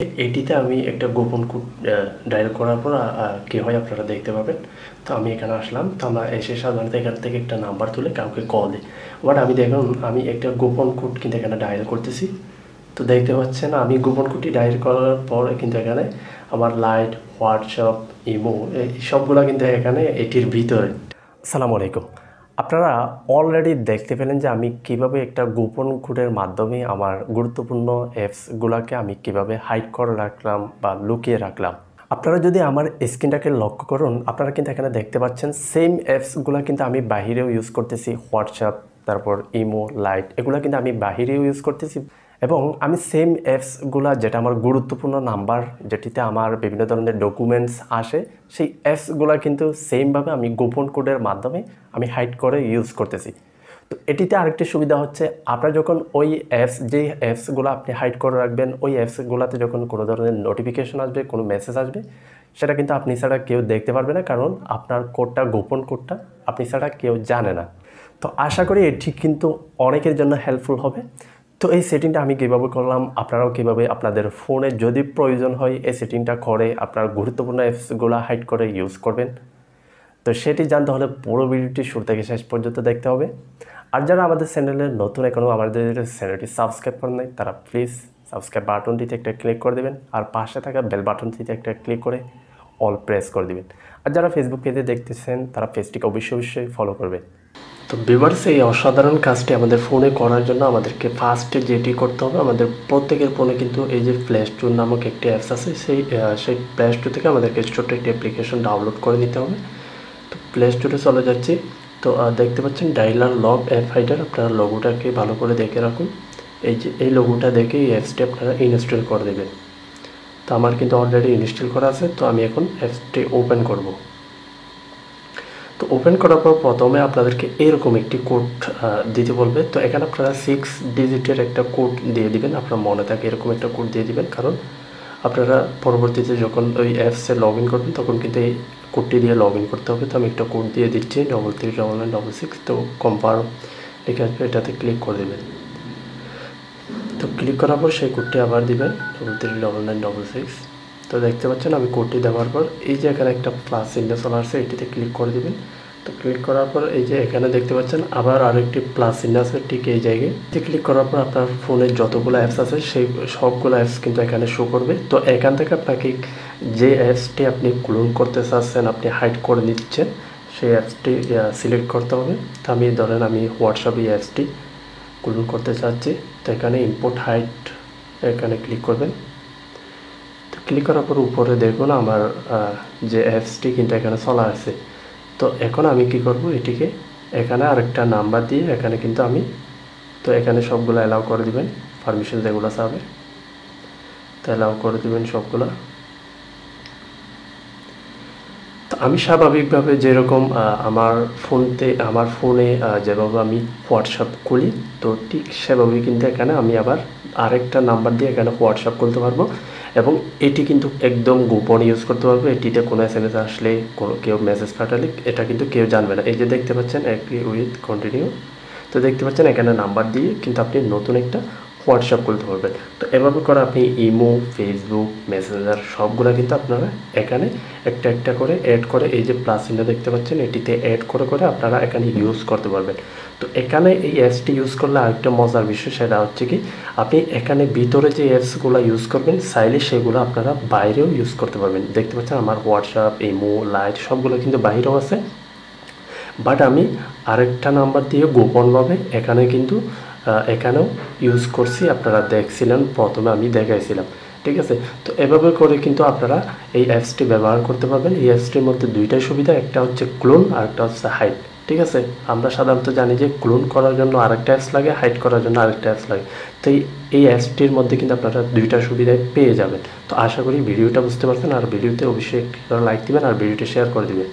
এটিতে আমি একটা গোপন কোড ডায়াল করার পর কি হয় আপনারা দেখতে পাবেন। তো আমি এখানে আসলাম, তো আমরা এসে সাধারণত এখান থেকে একটা নাম্বার তুলে কাউকে কল দিই। বাট আমি দেখুন আমি একটা গোপন কোড কিন্তু এখানে ডায়াল করতেছি। তো দেখতে পাচ্ছেন আমি গোপন কোডটি ডায়াল করার পর কিন্তু এখানে আমার লাইট, হোয়াটসঅ্যাপ, ইমো এই সবগুলো কিন্তু এখানে এটির ভিতরে। আসসালামু আলাইকুম। আপনারা অলরেডি দেখতে পেলেন যে আমি কিভাবে একটা গোপন কোডের মাধ্যমে আমার গুরুত্বপূর্ণ অ্যাপসগুলোকে আমি কিভাবে হাইড করে রাখলাম বা লুকিয়ে রাখলাম। আপনারা যদি আমার স্ক্রিনটাকে লক্ষ্য করুন, আপনারা কিন্তু এখানে দেখতে পাচ্ছেন সেম অ্যাপসগুলো কিন্তু আমি বাহিরেও ইউজ করতেছি। হোয়াটসঅ্যাপ, তারপর ইমো, লাইট এগুলো কিন্তু আমি বাহিরেও ইউজ করতেছি। এবং আমি সেম অ্যাপসগুলো যেটা আমার গুরুত্বপূর্ণ নাম্বার, যেটিতে আমার বিভিন্ন ধরনের ডকুমেন্টস আসে, সেই অ্যাপসগুলো কিন্তু সেমভাবে আমি গোপন কোডের মাধ্যমে আমি হাইড করে ইউজ করতেছি। তো এটিতে আরেকটি সুবিধা হচ্ছে, আপনারা যখন ওই যেই অ্যাপসগুলো আপনি হাইড করে রাখবেন, ওই অ্যাপসগুলোতে যখন কোনো ধরনের নোটিফিকেশন আসবে, কোনো মেসেজ আসবে, সেটা কিন্তু আপনি ছাড়া কেউ দেখতে পারবে না, কারণ আপনার কোডটা, গোপন কোডটা আপনি ছাড়া কেউ জানে না। তো আশা করি এটি কিন্তু অনেকের জন্য হেল্পফুল হবে। তো এই সেটিংটা আমি কীভাবে করলাম, আপনারাও কীভাবে আপনাদের ফোনে যদি প্রয়োজন হয় এই সেটিংটা করে আপনার গুরুত্বপূর্ণ অ্যাপসগুলো হাইড করে ইউজ করবেন, তো সেটি জানতে হলে পুরো ভিডিওটি শুরু থেকে শেষ পর্যন্ত দেখতে হবে। আর যারা আমাদের চ্যানেলে নতুন, এখনও আমাদের চ্যানেলটি সাবস্ক্রাইব করেন নাই, তারা প্লিজ সাবস্ক্রাইব বাটনটিতে একটা ক্লিক করে দেবেন, আর পাশে থাকা বেল বাটনটিতে একটা ক্লিক করে অল প্রেস করে দেবেন। আর যারা ফেসবুক পেজে দেখতেছেন তারা পেজটিকে অবশ্যই ফলো করবেন। তো ভিউয়ার্স, এই অসাধারণ কাজটি আমাদের ফোনে করার জন্য আমাদেরকে ফার্স্টে যেটি করতে হবে, আমাদের প্রত্যেকের ফোনে কিন্তু এই যে প্লে স্টোর নামক একটি অ্যাপস আছে, সেই প্লে স্টোর থেকে আমাদেরকে ছোট্ট একটি অ্যাপ্লিকেশন ডাউনলোড করে নিতে হবে। তো প্লে স্টোরে চলে যাচ্ছি। তো দেখতে পাচ্ছেন ডায়ালার লগ অ্যাপ হাইডার, আপনারা লোগোটাকে ভালো করে দেখে রাখুন। এই যে এই লোগোটা দেখে এই অ্যাপসটি আপনারা ইনস্টল করে দেবেন। তো আমার কিন্তু অলরেডি ইনস্টল করা আছে, তো আমি এখন অ্যাপসটি ওপেন করব। তো ওপেন করার পর প্রথমে আপনাদেরকে এরকম একটি কোড দিতে বলবে। তো এখানে আপনারা 6 ডিজিটের একটা কোড দিয়ে দিবেন, আপনার মনে থাকে এরকম একটা কোড দিয়ে দিবেন, কারণ আপনারা পরবর্তীতে যখন ওই অ্যাপসে লগ ইন করবেন তখন কিন্তু এই কোডটি দিয়ে লগ ইন করতে হবে। তো আমি একটা কোড দিয়ে দিচ্ছি 339966। তো কনফার্ম লিখে আসবে, এটাতে ক্লিক করে দেবেন। তো ক্লিক করার পর সেই কোডটি আবার দিবেন 339966। তো দেখতে পাচ্ছেন আমি কোডটি দেওয়ার পর এই যে এখানে একটা প্লাস চিহ্ন চলে আসছে, এটিতে ক্লিক করে দিবেন। তো ক্লিক করার পর এই যে এখানে দেখতে পাচ্ছেন আবার আরেকটি প্লাস চিহ্ন আছে ঠিক এই জায়গায়। ক্লিক করার পর আপনার ফোনে যতগুলো অ্যাপস আছে সেই সবগুলো অ্যাপস কিন্তু এখানে শো করবে। তো এখান থেকে আপনাকে যে অ্যাপসটি আপনি ক্লোন করতে চাচ্ছেন, আপনি হাইড করে নিচ্ছেন, সেই অ্যাপসটি সিলেক্ট করতে হবে। তো আমি ধরেন আমি হোয়াটসঅ্যাপ এই অ্যাপসটি ক্লোন করতে চাচ্ছি। তো এখানে ইম্পোর্ট হাইড এখানে ক্লিক করবেন। তো ক্লিক করার পর উপরে দেখুন আমার যে অ্যাপসটি কিন্তু এখানে চলা আছে। তো এখন আমি কি করব, এটিকে এখানে আরেকটা নাম্বার দিয়ে এখানে কিন্তু আমি, তো এখানে সবগুলো অ্যালাউ করে দিবেন, পারমিশন যেগুলো চাবে তো অ্যালাউ করে দিবেন সবগুলো। তো আমি স্বাভাবিকভাবে যেরকম আমার ফোনে যেভাবে আমি হোয়াটসঅ্যাপ খুলি, তো ঠিক সেভাবেই কিন্তু এখানে আমি আবার আরেকটা নাম্বার দিয়ে এখানে হোয়াটসঅ্যাপ খুলতে পারবো, এবং এটি কিন্তু একদম গোপন ইউজ করতে পারবো। এটিতে কোনো SMS আসলে, কেউ মেসেজ পাঠালে এটা কিন্তু কেউ জানবে না। এই যে দেখতে পাচ্ছেন এগ্রি উইথ কন্টিনিউ, তো দেখতে পাচ্ছেন এখানে নাম্বার দিয়ে কিন্তু আপনি নতুন একটা হোয়াটসঅ্যাপ খুলতে পারবেন। তো এভাবে করে আপনি ইমো, ফেসবুক, মেসেঞ্জার সবগুলো কিন্তু আপনারা এখানে একটা একটা করে অ্যাড করে, এই যে প্লাস চিহ্ন দেখতে পাচ্ছেন এটিতে অ্যাড করে করে আপনারা এখানে ইউজ করতে পারবেন। তো এখানে এই অ্যাপসটি ইউজ করলে আরেকটা মজার বিষয়, সেটা হচ্ছে কি আপনি এখানে ভিতরে যে অ্যাপসগুলো ইউজ করবেন চাইলে সেগুলো আপনারা বাইরেও ইউজ করতে পারবেন। দেখতে পাচ্ছেন আমার হোয়াটসঅ্যাপ, ইমো, লাইট সবগুলো কিন্তু বাইরেও আছে, বাট আমি আরেকটা নাম্বার দিয়ে গোপনভাবে এখানে কিন্তু এখানেও ইউজ করছি। আপনারা দেখছিলেন, প্রথমে আমি দেখাইছিলাম, ঠিক আছে। তো এভাবে করে কিন্তু আপনারা এই অ্যাপসটি ব্যবহার করতে পারবেন। এই অ্যাপসটির মধ্যে দুইটাই সুবিধা, একটা হচ্ছে ক্লোন আর একটা হচ্ছে হাইড, ঠিক আছে। আমরা সাধারণত জানি যে ক্লোন করার জন্য আরেকটা অ্যাপস লাগে, হাইড করার জন্য আরেকটা অ্যাপস লাগে। তো এই অ্যাপসটির মধ্যে কিন্তু আপনারা দুইটা সুবিধায় পেয়ে যাবেন। তো আশা করি ভিডিওটা বুঝতে পারছেন, আর ভিডিওতে অবশ্যই একটা লাইক দিবেন আর ভিডিওটি শেয়ার করে দিবেন।